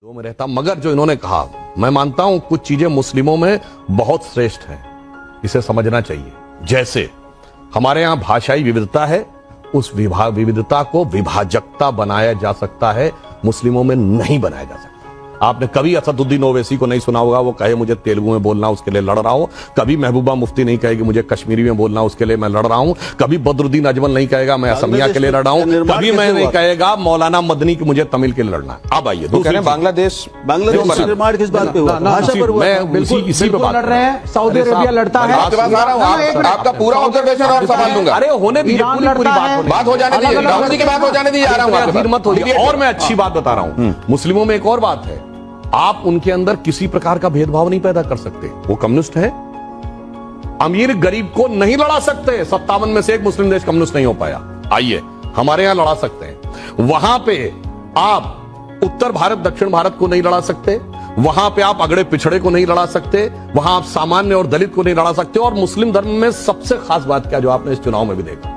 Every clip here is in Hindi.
दो में रहता, मगर जो इन्होंने कहा, मैं मानता हूं कुछ चीजें मुस्लिमों में बहुत श्रेष्ठ हैं, इसे समझना चाहिए। जैसे हमारे यहां भाषाई विविधता है, उस विविधता को विभाजकता बनाया जा सकता है, मुस्लिमों में नहीं बनाया जा सकता। आपने कभी असदुद्दीन ओवैसी को नहीं सुना होगा, वो कहे मुझे तेलुगु में बोलना, उसके लिए लड़ रहा हूं। कभी महबूबा मुफ्ती नहीं कहेगी मुझे कश्मीरी में बोलना, उसके लिए मैं लड़ रहा हूं। कभी बदरुद्दीन अजमल नहीं कहेगा मैं असमिया के लिए लड़ रहा हूं। कभी मैं नहीं कहेगा मौलाना मदनी की मुझे तमिल के लिए लड़ना है। अब आइए बांग्लादेश निर्माण किस बात पे हुआ? भाषा पर हुआ। मैं बिल्कुल इसी पे बात लड़ रहे हैं। सऊदी अरेबिया लड़ता है। आपके पास आ रहा हूं, आपका पूरा ऑब्जर्वेशन और सवाल दूंगा। अरे होने दीजिए, पूरी बात हो जाने दीजिए, राहुल जी की बात हो जाने दीजिए। आ रहा हूं, मत होइए। और मैं अच्छी बात बता रहा हूं, मुस्लिमों में एक और बात है, आप उनके अंदर किसी प्रकार का भेदभाव नहीं पैदा कर सकते। वो कम्युनिस्ट है, अमीर गरीब को नहीं लड़ा सकते। 57 में से एक मुस्लिम देश कम्युनिस्ट नहीं हो पाया। आइए हमारे यहां लड़ा सकते हैं। वहां पे आप उत्तर भारत दक्षिण भारत को नहीं लड़ा सकते, वहां पे आप अगड़े पिछड़े को नहीं लड़ा सकते, वहां आप सामान्य और दलित को नहीं लड़ा सकते। और मुस्लिम धर्म में सबसे खास बात क्या, जो आपने इस चुनाव में भी देखा,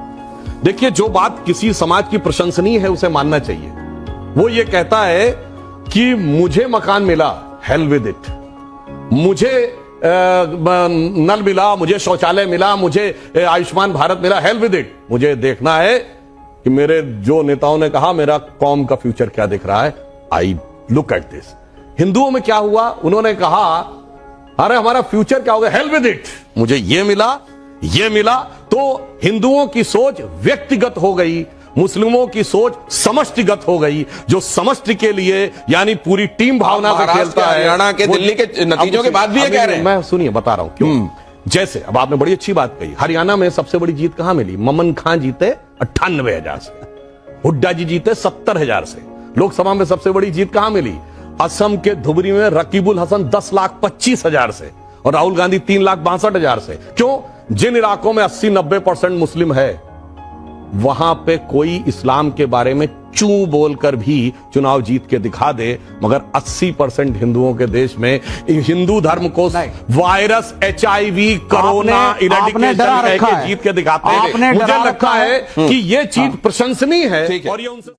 देखिए जो बात किसी समाज की प्रशंसनीय है उसे मानना चाहिए। वो ये कहता है कि मुझे मकान मिला, हेल विद इट, मुझे नल मिला, मुझे शौचालय मिला, मुझे आयुष्मान भारत मिला, हेल विद इट। मुझे देखना है कि मेरे जो नेताओं ने कहा मेरा कौम का फ्यूचर क्या दिख रहा है। I look at this. हिंदुओं में क्या हुआ, उन्होंने कहा अरे हमारा फ्यूचर क्या होगा, हेल विद इट, मुझे ये मिला। तो हिंदुओं की सोच व्यक्तिगत हो गई, मुस्लिमों की सोच समष्टिगत हो गई। जो समष्टि के लिए यानी पूरी टीम भावना से खेलता है। हरियाणा के दिल्ली के नतीजों के बाद भी ये कह रहे हैं। मैं सुनिए बता रहा हूं क्यों। जैसे अब आपने बड़ी अच्छी बात कही, हरियाणा में सबसे बड़ी जीत कहां मिली? ममन खां जीते 98,000 से, हुड्डा जी जीते 70,000 से। लोकसभा में सबसे बड़ी जीत कहां मिली? असम के धुबरी में रकीबुल हसन 10,25,000 से, और राहुल गांधी 3,62,000 से। क्यों? जिन इलाकों में 80-90% मुस्लिम है, वहां पे कोई इस्लाम के बारे में चू बोलकर भी चुनाव जीत के दिखा दे, मगर 80% हिंदुओं के देश में हिंदू धर्म को वायरस, HIV, कोरोना, इरेडिकेशन जीत के दिखाते हैं। मुझे लगता है कि ये चीज प्रशंसनीय है और ये उनसे